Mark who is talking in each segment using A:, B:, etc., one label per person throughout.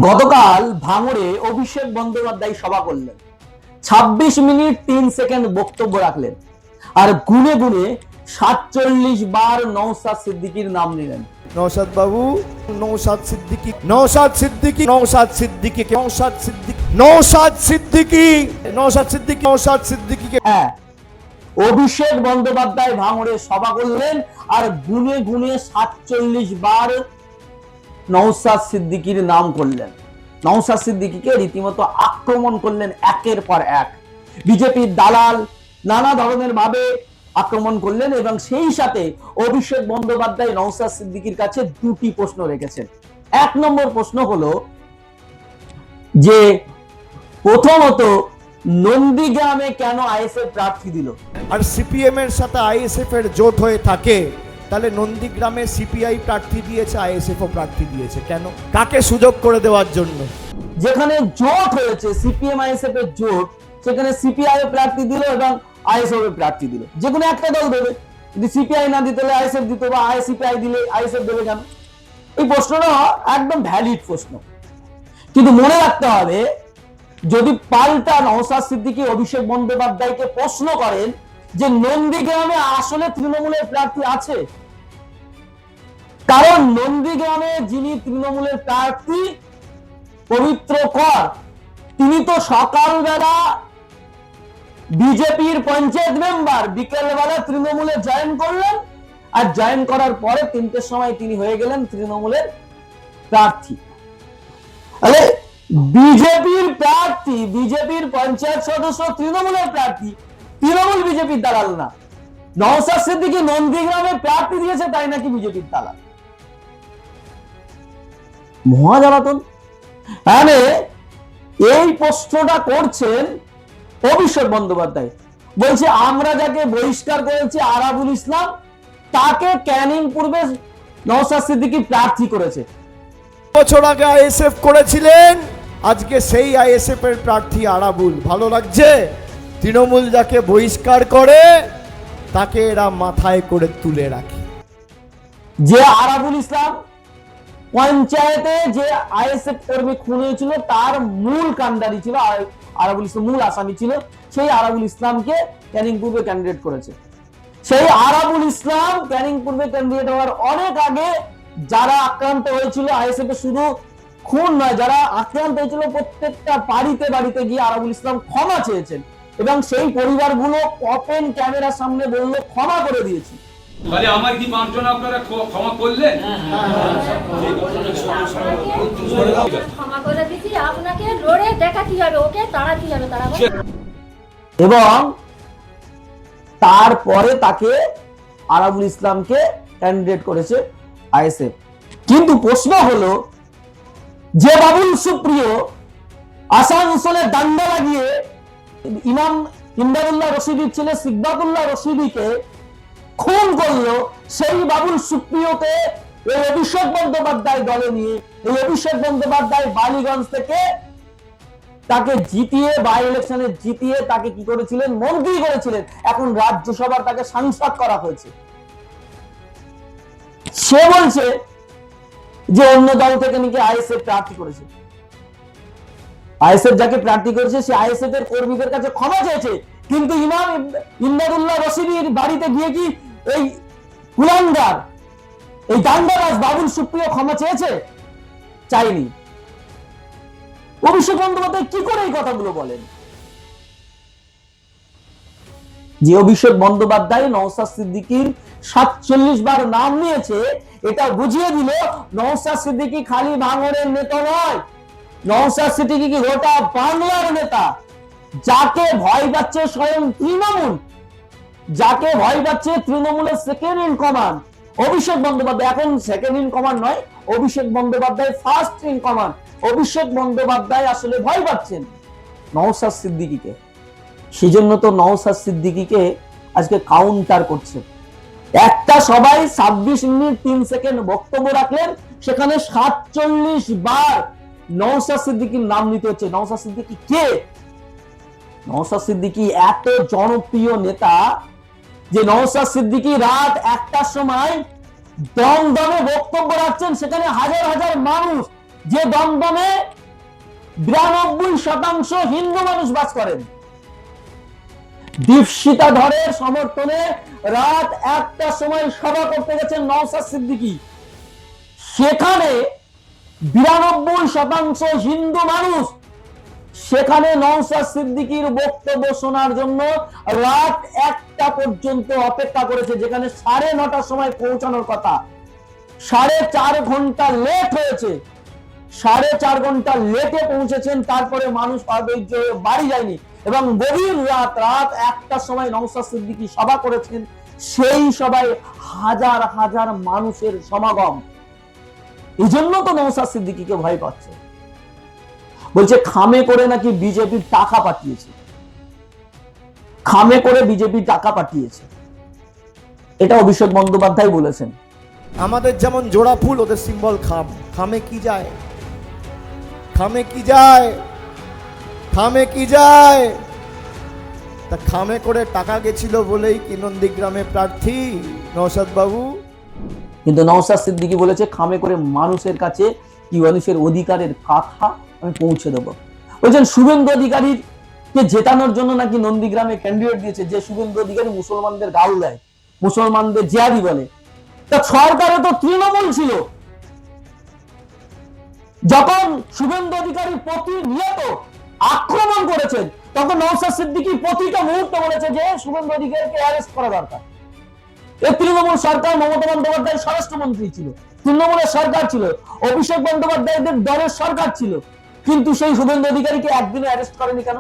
A: গতকাল ভাঙড়ে অভিষেক বন্দ্যোপাধ্যায় সভা করলেন, 26 মিনিট 3 সেকেন্ড বক্তব্য রাখলেন আর গুনে গুনে 47 বার নওশাদ সিদ্দিকীর নাম নিলেন।
B: নওশাদ বাবু, নওশাদ সিদ্দিকী, নওশাদ সিদ্দিকী, নওশাদ সিদ্দিকী, নওশাদ সিদ্দিকী, নওশাদ সিদ্দিকী, নওশাদ সিদ্দিকী, নওশাদ সিদ্দিকী।
A: হ্যাঁ, অভিষেক বন্দ্যোপাধ্যায় ভাঙড়ে সভা করলেন আর গুনে গুনে 47 বার নওশাদ সিদ্দিকীর নাম করলেন। নওশাদ সিদ্দিকীকে রীতিমতো আক্রমণ করলেন একের পর এক। বিজেপির দালাল নানা ধরনের ভাবে আক্রমণ করলেন এবং সেই সাথে অভিষেক বন্দ্যোপাধ্যায় নওশাদ সিদ্দিকীর কাছে দুটি প্রশ্ন রেখেছেন। এক নম্বর প্রশ্ন হলো যে প্রথমত নন্দীগ্রামে কেন আইএসএফ প্রার্থী দিল?
B: আর সিপিএম এর সাথে আইএসএফ এর জোট হয়ে থাকে, তাহলে নন্দীগ্রামে সিপিআই প্রার্থী দিয়েছে, আইএসএফ ও প্রার্থী দিয়েছে কেন? কাকে সুযোগ করে দেওয়ার জন্য?
A: যেখানে জোট হয়েছে সিপিএম আইএসএফ এর জোট, সেখানে সিপিআই প্রার্থী দিল এবং আইএসএফ এর প্রার্থী দিল। যে কোনো একটা দল দেবে, যদি সিপিআই না দিতে হলে আইএসএফ দিত, বা সিপিআই দিলে আইএসএফ দেবে কেন? এই প্রশ্নটা একদম ভ্যালিড প্রশ্ন। কিন্তু মনে রাখতে হবে, যদি পাল্টা নওশাদ সিদ্দিকী অভিষেক বন্দ্যোপাধ্যায়কে প্রশ্ন করেন যে নন্দীগ্রামে আসলে তৃণমূলের প্রার্থী আছে, কারণ নন্দীগ্রামে যিনি তৃণমূলের প্রার্থী পবিত্র কর, তিনি তো সকালবেলা বিজেপির পঞ্চায়েত মেম্বার, বিকেলবেলা তৃণমূলে জয়েন করলেন আর জয়েন করার পরে 3টের সময় তিনি হয়ে গেলেন তৃণমূলের প্রার্থী। তাহলে বিজেপির প্রার্থী, বিজেপির পঞ্চায়েত সদস্য তৃণমূলের প্রার্থী, তৃণমূল বিজেপির দালাল না। নওশাদ সিদ্দিকী নন্দীগ্রামে প্রার্থী দিয়েছে তাই নাকি বিজেপির দালাল? মহাজালাতন। মানে এই প্রশ্নটা করছেন অভিষেক বন্দ্যোপাধ্যায়, বলছে আমরা যাকে বহিষ্কার করেছি আরাবুল ইসলাম, তাকে ক্যানিং পূর্বে নওশাদ সিদ্দিকী প্রার্থী করেছে।
B: বছর আগে আইএসএফ করেছিলেন, আজকে সেই আইএসএফ এর প্রার্থী আরাবুল। ভালো লাগছে? তৃণমূল যাকে বহিষ্কার করে তাকে এরা মাথায় করে তুলে রাখে।
A: যে আরাবুল ইসলাম পঞ্চায়েতে যে আইএসএফ কর্মী খুন হয়েছিল, তার মূল কাণ্ডারি ছিল আরাবুল ইসলাম, মূল আসামি ছিল, সেই আরাবুল ইসলামকে ক্যানিং পূর্বে ক্যান্ডিডেট করেছে। সেই আরাবুল ইসলাম ক্যানিং পূর্বে ক্যান্ডিডেট হওয়ার অনেক আগে যারা আক্রান্ত হয়েছিল আইএসএফ এ, শুধু খুন নয়, যারা আক্রান্ত হয়েছিল প্রত্যেকটা বাড়িতে বাড়িতে গিয়ে আরাবুল ইসলাম ক্ষমা চেয়েছেন এবং সেই পরিবারগুলো ওপেন ক্যামেরার সামনে বলল ক্ষমা করে দিয়েছি।
C: তাহলে আমার কি বঞ্চনা আপনারা ক্ষমা করলেন?
D: ক্ষমা করে দিছি, আপনাকে লড়ে দেখাতে হবে, ওকে তাড়াতে হবে, তাড়াবো।
A: এবং তারপরে তাকে আরাবুল ইসলামকে ক্যান্ডিডেট করেছে আইএসএফ। কিন্তু প্রশ্ন হলো, যে বাবুল সুপ্রিয় আসানসোলে দাঙ্গা লাগিয়ে ইমাম ইমদাদুল্লাহ রশিদির ছেলে সিকদাতুল্লাহ রশিদিকে খুন করলো, সেই বাবুল সুপ্রিয়কে এই অভিষেক বন্দ্যোপাধ্যায় দলে নিয়ে এই অভিষেক বন্দ্যোপাধ্যায় বালিগঞ্জ থেকে তাকে জিতিয়ে, বাই ইলেকশনে জিতিয়ে তাকে কি করেছিলেন? মন্ত্রী করেছিলেন। এখন রাজ্যসভার তাকে সাংসদ করা হয়েছে। সে বলছে যে অন্য দল থেকে নাকি আইএসএফ প্রার্থী করেছে। আইএসএফ যাকে প্রার্থী করেছে সে আইএসএফ এর কর্মীদের কাছে ক্ষমা চেয়েছে, কিন্তু ইমাম ইমদাদুল্লাহ রশিদির বাড়িতে গিয়ে কি এই কুলাঙ্গার, এই দাঙ্গাবাজ বাবুল সুপ্রিয় ক্ষমা চেয়েছে? চাইনি। অভিষেক বন্দ্যোপাধ্যায় কি করে এই কথাগুলো বলেন? যে অভিষেক বন্দ্যোপাধ্যায় নওশাদ সিদ্দিকীর 47 বার নাম নিয়েছে, এটা বুঝিয়ে দিল নওশাদ সিদ্দিকী খালি ভাঙড়ের নেতা নয়, নওশাদ সিদ্দিকী কি গোটা বাংলার নেতা। যাকে ভয় পাচ্ছে স্বয়ং তৃণমূল, যাকে ভয় পাচ্ছে তৃণমূলের second in command Abhishek Bandyopadhyay. এখন সেকেন্ড ইন কমান্ড নয়, Abhishek Bandyopadhyay first in command. Abhishek Bandyopadhyay আসলে ভয় পাচ্ছেন নওশাদ সিদ্দিকীকে। সেজন্য তো নওশাদ সিদ্দিকীকে আজকে কাউন্টার করছে। একটা সবাই 26 মিনিট 3 সেকেন্ড বক্তব্য রাখলেন, সেখানে 47 বার নওশাদ সিদ্দিকীর নাম নিতে হচ্ছে। নওশাদ সিদ্দিকী কে? নওশাদ সিদ্দিকী এত জনপ্রিয় নেতা যে নওশাদ সিদ্দিকী রাত 1টার সময় দমদমে বক্তব্য রাখছেন, সেখানে হাজার হাজার মানুষ যে দমদমে 92% হিন্দু মানুষ বাস করেন, দীপশিতা ধরের সমর্থনে রাত 1টার সময় সভা করতে গেছেন নওশাদ সিদ্দিকী। সেখানে 92% হিন্দু মানুষ সেখানে নওশাদ সিদ্দিকীর বক্তব্য শোনার জন্য রাত 1টা পর্যন্ত অপেক্ষা করেছে, যেখানে 9:30টার সময় পৌঁছানোর কথা। 4.5 ঘন্টা লেট হয়েছে, 4.5 ঘন্টা লেটে পৌঁছেছেন। তারপরে মানুষ অধৈর্য হয়ে বাড়ি যায়নি এবং গভীর রাত 1টার সময় নওশাদ সিদ্দিকী সভা করেছেন। সেই সভায় হাজার হাজার মানুষের সমাগম। এই জন্য তো নওশাদ সিদ্দিকীকে ভয় পাচ্ছে। বলছে খামে করে নাকি বিজেপির টাকা পাঠিয়েছে, খামে করে বিজেপি টাকা পাঠিয়েছে, এটা অভিষেক বন্দ্যোপাধ্যায় বলেছেন।
B: আমাদের যেমন জোড়া ফুল, ওদের সিম্বল খাম। খামে কি যায়, খামে কি যায়, খামে কি যায়? তা খামে করে টাকা গেছিল বলেই কি নন্দীগ্রামে প্রার্থী নওশাদ বাবু?
A: কিন্তু নওশাদ সিদ্দিকী বলেছে খামে করে মানুষের কাছে কি মানুষের অধিকারের কথা আমি পৌঁছে দেবো। বলছেন শুভেন্দু অধিকারীকে জেতানোর জন্য নাকি নন্দীগ্রামে ক্যান্ডিডেট দিয়েছে, যে শুভেন্দু অধিকারী মুসলমানদের গাল দেয়, মুসলমানদের জিহাদি বলে। তা সরকারে তো তৃণমূল ছিল, যখন শুভেন্দু অধিকারী প্রতিনিয়ত আক্রমণ করেছেন তখন নওশাদ সিদ্দিকী প্রতিটা মুহূর্তে বলেছে যে শুভেন্দু অধিকারীকে অ্যারেস্ট করা দরকার। এই তৃণমূল সরকার, মমতা বন্দ্যোপাধ্যায় স্বরাষ্ট্রমন্ত্রী ছিল, তৃণমূলের সরকার ছিল, অভিষেক বন্দ্যোপাধ্যায়দের দলের সরকার ছিল, কিন্তু সেই শুভেন্দু অধিকারীকে একদিনে অ্যারেস্ট করেনি কেন?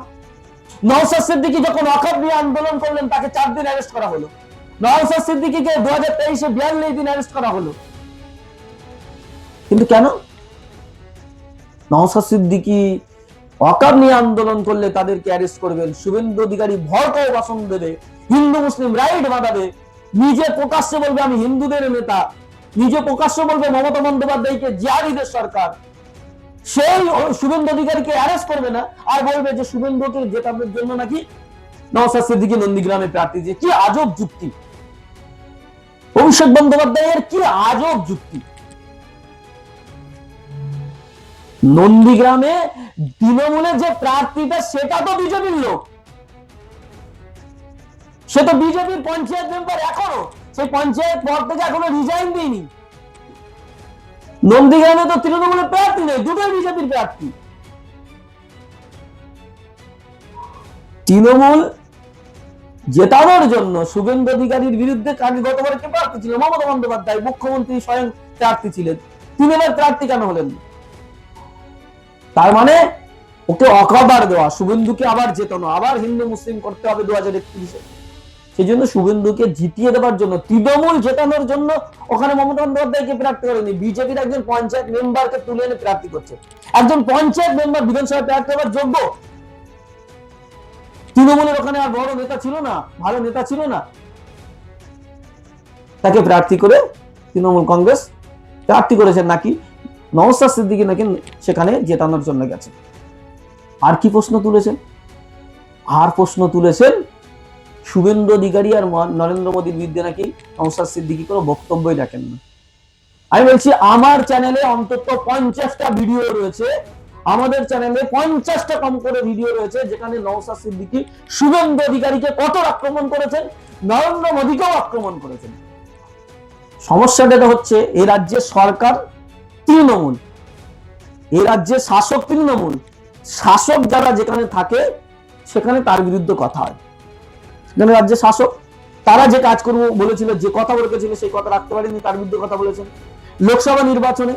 A: নওশাদ সিদ্দিকী যখন ওয়াকফ নিয়ে আন্দোলন করলেন তাকে 4 দিন অ্যারেস্ট করা হলো। নওশাদ সিদ্দিকীকে 2023-এ 42 দিন অ্যারেস্ট করা হলো। কিন্তু কেন? নওশাদ সিদ্দিকী ওয়াকফ নিয়ে আন্দোলন করলে তাদেরকে অ্যারেস্ট করবেন, শুভেন্দু অধিকারী ভড়কাও ভাষণ দেবে, হিন্দু মুসলিম রাইট বাঁধাবে, নিজে প্রকাশ্যে বলবে আমি হিন্দুদের নেতা, নিজে প্রকাশ্যে বলবে মমতা বন্দ্যোপাধ্যায়কে জিহাদিদের সরকার, সেই শুভেন্দু অধিকারীকে অ্যারেস্ট করবে না, আর বলবে যে শুভেন্দুকে জেতানোর জন্য নাকি নওশাদ সিদ্দিকী নন্দীগ্রামে প্রার্থী। যে কি আজব যুক্তি, অভিষেক বন্দ্যোপাধ্যায়ের কি আজব যুক্তি। নন্দীগ্রামে তৃণমূলের যে প্রার্থীটা সেটা তো বিজেপির লোক, সে তো বিজেপির পঞ্চায়েত মেম্বার, এখনো সেই পঞ্চায়েত পদ থেকে এখনো রিজাইন দিইনি। নন্দীগ্রামে তো তৃণমূলের প্রার্থী নেই, দুটোই বিজেপির প্রার্থী। তৃণমূল জেতানোর জন্য শুভেন্দু অধিকারীর বিরুদ্ধে গতবার কে প্রার্থী ছিল? মমতা বন্দ্যোপাধ্যায়, মুখ্যমন্ত্রী স্বয়ং প্রার্থী ছিলেন। তিনি এবার প্রার্থী কেন হলেন? তার মানে ওকে অকাবার দেওয়া, শুভেন্দুকে আবার জেতানো, আবার হিন্দু মুসলিম করতে হবে 2031-এ। সেই জন্য শুভেন্দুকে জিতিয়ে দেওয়ার জন্য, তৃণমূল জেতানোর জন্য ওখানে মমতা বন্দ্যোপাধ্যায়কে প্রার্থী করেনি, বিজেপির একজন পঞ্চায়েত মেম্বারকে তুলে এনে প্রার্থী করছে। একজন পঞ্চায়েত মেম্বার বিধানসভায় প্রার্থী হওয়ার যোগ্য? তৃণমূলের ওখানে আর বড় নেতা ছিল না, ভালো নেতা ছিল না, তাকে প্রার্থী করে তৃণমূল কংগ্রেস প্রার্থী করেছেন, নাকি নওশাদ সিদ্দিকী নাকি সেখানে জেতানোর জন্য গেছে। আর কি প্রশ্ন তুলেছেন? আর প্রশ্ন তুলেছেন শুভেন্দু অধিকারী আর নরেন্দ্র মোদীর বিরুদ্ধে নাকি নওশাদ সিদ্দিকী কোনো বক্তব্যই রাখেন না। আমি বলছি আমার চ্যানেলে অন্তত 50টা ভিডিও রয়েছে, আমাদের চ্যানেলে 50টা কম করে ভিডিও রয়েছে যেখানে নওশাদ সিদ্দিকী শুভেন্দু অধিকারীকে কত আক্রমণ করেছেন, নরেন্দ্র মোদীকেও আক্রমণ করেছেন। সমস্যাটা হচ্ছে এই রাজ্যের সরকার তৃণমূল, এই রাজ্যের শাসক তৃণমূল, শাসক যারা যেখানে থাকে সেখানে তার বিরুদ্ধে কথা হয়। যেখানে রাজ্যের শাসক, তারা যে কাজ করবো বলেছিল, যে কথা বলেছিল সেই কথা রাখতে পারেনি, তার বিরুদ্ধে কথা বলেছেন। লোকসভা নির্বাচনে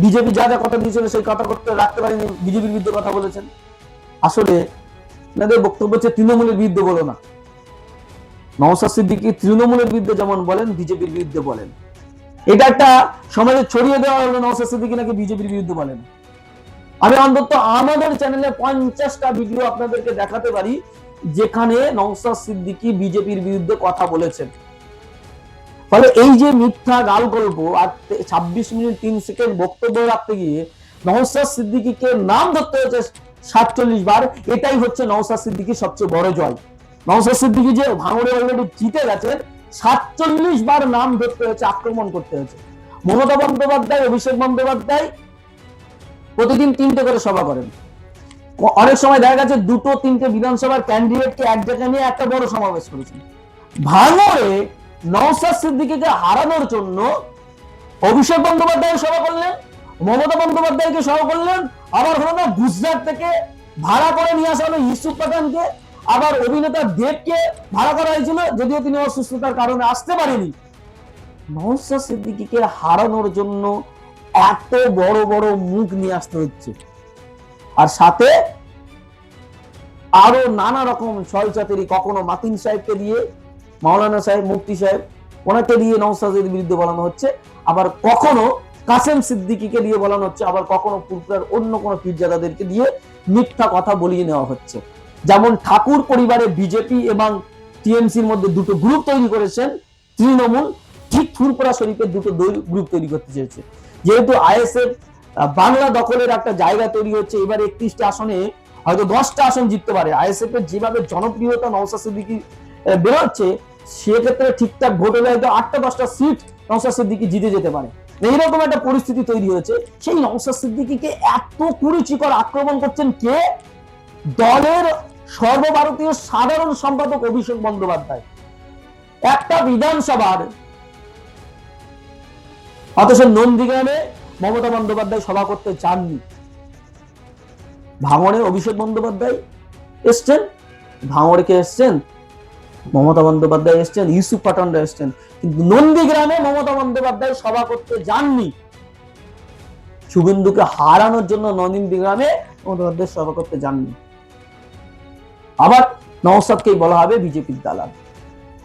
A: বিজেপি যা যা কথা দিয়েছিল সেই কথা করতে রাখতে পারেনি, বিজেপির বিরুদ্ধে কথা বলেছেন। আসলে এনাদের বক্তব্য হচ্ছে তৃণমূলের বিরুদ্ধে বলো না। নওশাদ সিদ্দিকী তৃণমূলের বিরুদ্ধে যেমন বলেন, বিজেপির বিরুদ্ধে বলেন। এটা একটা সমাজে ছড়িয়ে দেওয়া হলো নওশাদ সিদ্দিকী নাকি বিজেপির বিরুদ্ধে বলেন। আমি অন্তত আমাদের চ্যানেলে 50টা ভিডিও আপনাদেরকে দেখাতে পারি যেখানে নওশাদ সিদ্দিকী বিজেপির বিরুদ্ধে কথা বলেছেন। ফলে এই যে মিথ্যা গাল গল্প আর 26 মিনিট 3 সেকেন্ড বক্তব্য রাখতে গিয়ে নওশাদ সিদ্দিকীকে নাম ধরতে হয়েছে 47 বার, এটাই হচ্ছে নওশাদ সিদ্দিকীর সবচেয়ে বড় জয়। নওশাদ সিদ্দিকী যে ভাঙড়ে অলরেডি জিতে গেছেন, 47 বার নাম ধরতে হয়েছে, আক্রমণ করতে হয়েছে। মমতা বন্দ্যোপাধ্যায়, অভিষেক বন্দ্যোপাধ্যায় প্রতিদিন 3টে করে সভা করেন। অনেক সময় দেখা গেছে 2-3টে বিধানসভার ক্যান্ডিডেটকে এক জায়গায় নিয়ে একটা বড় সমাবেশ করেছেন। ভাঙড়ে নওশাদ সিদ্দিকীকে হারানোর জন্য অভিষেক বন্দ্যোপাধ্যায় সভা করলেন, মমতা বন্দ্যোপাধ্যায়কে সভা করলেন, আবার হলো না গুজরাট থেকে ভাড়া করে নিয়ে আসা হলো ইউসুফ পাঠানকে, আবার অভিনেতা দেবকে ভাড়া করা হয়েছিল, যদিও তিনি অসুস্থতার কারণে আসতে পারেনি। নওশাদ সিদ্দিকীকে হারানোর জন্য এত বড় বড় মুখ নিয়ে আসতে হচ্ছে, আর সাথে আরো নানা রকম ছলচাতুরি, কখনো মাতিন সাহেবকে দিয়ে, মাওলানা সাহেব, মুফতি সাহেব, ওনাকে দিয়ে নওশাদের বিরুদ্ধে বলানো হচ্ছে, আবার কখনো কাসেম সিদ্দিকীকে দিয়ে বলানো হচ্ছে, আবার কখনো পুরপুরার অন্য কোনো পীরজাদাদেরকে দিয়ে মিথ্যা কথা বলিয়ে নেওয়া হচ্ছে। যেমন ঠাকুর পরিবারে বিজেপি এবং টিএমসির মধ্যে দুটো গ্রুপ তৈরি করেছেন তৃণমূল, ঠিক ফুরপুরা শরীফের দুটো গ্রুপ তৈরি করতে চেয়েছে। যেহেতু আইএসএফ বাংলা দখলের একটা জায়গা তৈরি হচ্ছে, এবার 31টা আসনে হয়তো 10টা আসন জিততে পারে। আইএসএফ এর যেভাবে জনপ্রিয়তা নওশাদ সিদ্দিকী বেরোচ্ছে, সেক্ষেত্রে ঠিকঠাক ভোট হলে হয়তো 8টা-10টা সিট নওশাদ সিদ্দিকী জিতে যেতে পারে। এইরকম একটা পরিস্থিতি তৈরি হয়েছে। সেই নওশাদ সিদ্দিকীকে এত কুরুচিকর আক্রমণ করছেন কে? দলের সর্বভারতীয় সাধারণ সম্পাদক অভিষেক বন্দ্যোপাধ্যায়। একটা বিধানসভার, অথচ নন্দীগ্রামে মমতা বন্দ্যোপাধ্যায় সভা করতে চাননি। ভাঙড়ে অভিষেক বন্দ্যোপাধ্যায় এসছেন, ভাঙড়ে কে এসছেন? মমতা বন্দ্যোপাধ্যায় এসছেন, ইউসুফ পাঠানরা এসছেন, কিন্তু নন্দীগ্রামে মমতা বন্দ্যোপাধ্যায় সভা করতে যাননি। শুভেন্দুকে হারানোর জন্য নন্দীগ্রামে মমতা বন্দ্যোপাধ্যায় সভা করতে যাননি। আবার নওশাদকেই বলা হবে বিজেপির দালাল।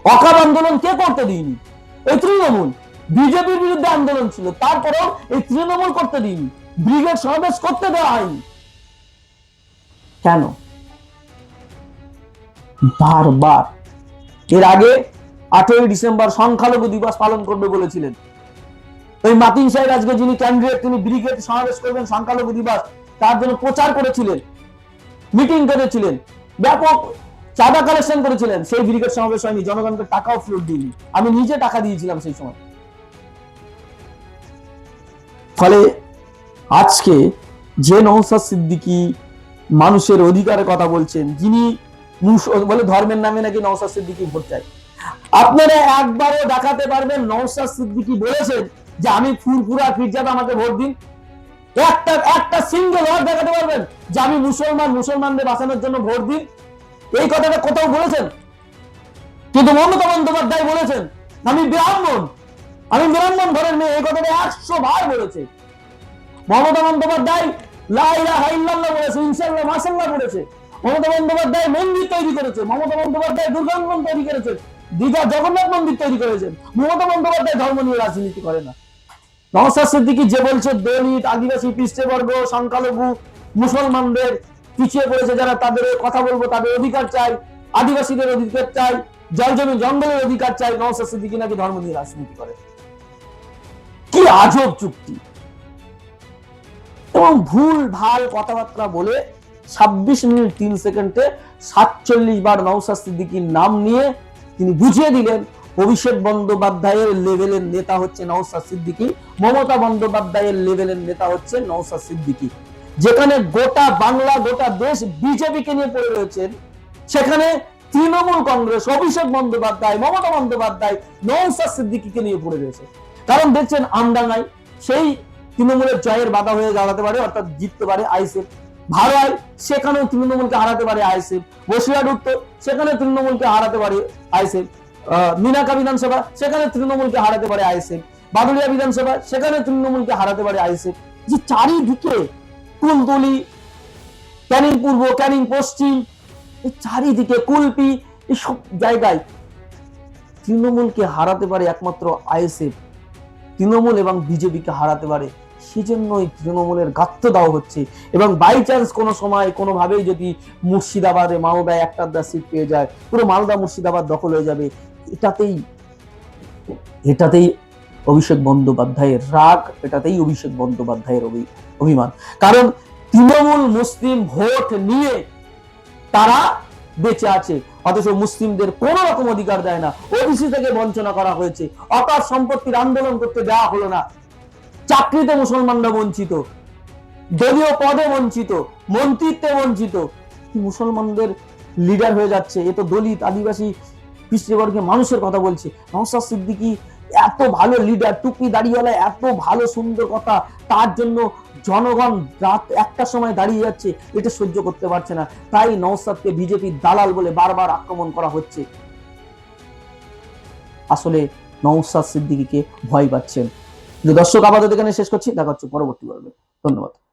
A: অকাপ আন্দোলন কে করতে দিইনি? এই তৃণমূল। বিজেপির বিরুদ্ধে আন্দোলন ছিল, তারপরেও এই তৃণমূল করতে দিইনি, ব্রিগেড সমাবেশ করতে দেওয়া হয়নি। কেন? বারবার। এর আগে 8ই ডিসেম্বর সংখ্যালঘু দিবস পালন করবে বলেছিলেন। ওই মাতিন সাহেব আজকে যিনি ক্যান্ডিডেট, তিনি ব্রিগেড সমাবেশ করবেন সংখ্যালঘু দিবস, তার জন্য প্রচার করেছিলেন, মিটিং করেছিলেন, ব্যাপক চাঁদা কালেকশন করেছিলেন। সেই ব্রিগেড সমাবেশ হয়নি, জনগণকে টাকাও ফেরত দিইনি। আমি নিজে টাকা দিয়েছিলাম সেই সময়। ফলে আজকে যে নওশাদ সিদ্দিকী মানুষের অধিকারের কথা বলছেন, যিনি বলে ধর্মের নামে নাকি নওশাদ সিদ্দিকী ভোট চাই, আপনারা একবারও দেখাতে পারবেন নওশাদ সিদ্দিকী বলেছেন যে আমি ফুরফুরা পীরজাদা, আমাকে ভোট দিন? একটা সিঙ্গেল ওয়ার্ড দেখাতে পারবেন যে আমি মুসলমানদের বাঁচানোর জন্য ভোট দিন? এই কথাটা কোথাও বলেছেন? কিন্তু মমতা বন্দ্যোপাধ্যায় বলেছেন আমি ব্রাহ্মণ ঘরের মেয়ে, এই কথাটা 100 বার বলেছে। মমতা বন্দ্যোপাধ্যায় লা ইলাহা ইল্লাল্লাহ বলেছে, ইনশাআল্লাহ মাশাআল্লাহ বলেছে। মমতা বন্দ্যোপাধ্যায় মন্দির তৈরি করেছে, মমতা বন্দ্যোপাধ্যায় দুর্গাঙ্গন তৈরি করেছেন, দীঘা জগন্নাথ মন্দির তৈরি করেছেন। মমতা বন্দ্যোপাধ্যায় ধর্ম নিয়ে রাজনীতি করে না। নওশাদ সিদ্দিকী যে বলছে দলিত, আদিবাসী, পৃষ্ঠবর্গ, সংখ্যালঘু, মুসলমানদের পিছিয়ে পড়েছে যারা, তাদের কথা বলবো, তাদের অধিকার চাই, আদিবাসীদের অধিকার চাই, জল জমি জঙ্গলের অধিকার চাই, নওশাদ সিদ্দিকী নাকি ধর্ম নিয়ে রাজনীতি করে। কি আজব চুক্তি! এবং ভুল ভাল কথাবার্তা বলে 26 মিনিট 3 সেকেন্ডে 47 বার নওশাদ সিদ্দিকীর নাম নিয়ে তিনি বুঝিয়ে দিলেন অভিষেক বন্দ্যোপাধ্যায়ের লেভেলের নেতা হচ্ছে নওশাদ সিদ্দিকী, মমতা বন্দ্যোপাধ্যায়ের লেভেলের নেতা হচ্ছে নওশাদ সিদ্দিকী। যেখানে গোটা বাংলা, গোটা দেশ বিজেপিকে নিয়ে পড়ে রয়েছেন, সেখানে তৃণমূল কংগ্রেস, অভিষেক বন্দ্যোপাধ্যায়, মমতা বন্দ্যোপাধ্যায় নওশাদ সিদ্দিকীকে নিয়ে পড়ে রয়েছে। কারণ দেখছেন আমডাঙ্গায় সেই তৃণমূলের জয়ের বাধা হয়ে দাঁড়াতে পারে, অর্থাৎ জিততে পারে আইএসএফ। ভাড়ায় সেখানেও তৃণমূলকে হারাতে পারে আইএসএফ। বসিরহাট উত্তর, সেখানে তৃণমূলকে হারাতে পারে আইএসএফ। মিনাকা বিধানসভা, সেখানে তৃণমূলকে হারাতে পারে আইএসএফ। বাদুলিয়া বিধানসভা, সেখানে তৃণমূলকে হারাতে পারে আইএসএফ। যে চারিদিকে কুলতলি, ক্যানিং পূর্ব, ক্যানিং পশ্চিম, এই চারিদিকে কুলপি, এই সব জায়গায় তৃণমূলকে হারাতে পারে একমাত্র আইএসএফ। তৃণমূল এবং বিজেপিকে হারাতে পারে, সেজন্যই তৃণমূলের গাত্র দেওয়া হচ্ছে। এবং বাই চান্স কোনো সময় কোনোভাবেই যদি মুর্শিদাবাদে মালদায় 1টা সিট পেয়ে যায়, পুরো মালদা মুর্শিদাবাদ দখল হয়ে যাবে। এটাতেই অভিষেক বন্দ্যোপাধ্যায়ের রাগ, এটাতেই অভিষেক বন্দ্যোপাধ্যায়ের অভিমান। কারণ তৃণমূল মুসলিম ভোট নিয়ে তারা বেঁচে আছে, অথচ মুসলিমদের কোন রকম অধিকার দেয় না। ওবিসি থেকে বঞ্চনা করা হয়েছে, অকাপ সম্পত্তির আন্দোলন করতে দেওয়া হলো না, চাকরিতে মুসলমানরা বঞ্চিত। দলীয় পদে বঞ্চিত, মন্ত্রিত্বে বঞ্চিত, মুসলমানদের লিডার হয়ে যাচ্ছে। এ তো দলিত, আদিবাসী, পিছিয়ে মানুষের কথা বলছে। নওশাদ সিদ্দিকী এত ভালো লিডার, টুপি দাড়িওয়ালা, এত ভালো সুন্দর কথা, তার জন্য জনগণ রাত একটার সময় দাঁড়িয়ে যাচ্ছে, এটা সহ্য করতে পারছে না। তাই নওশাদকে বিজেপির দালাল বলে বারবার আক্রমণ করা হচ্ছে। আসলে নওশাদ সিদ্দিকীকে ভয় পাচ্ছেন। দর্শক, আপাতত এখানে শেষ করছি, দেখা হচ্ছে পরবর্তী পর্বে। ধন্যবাদ।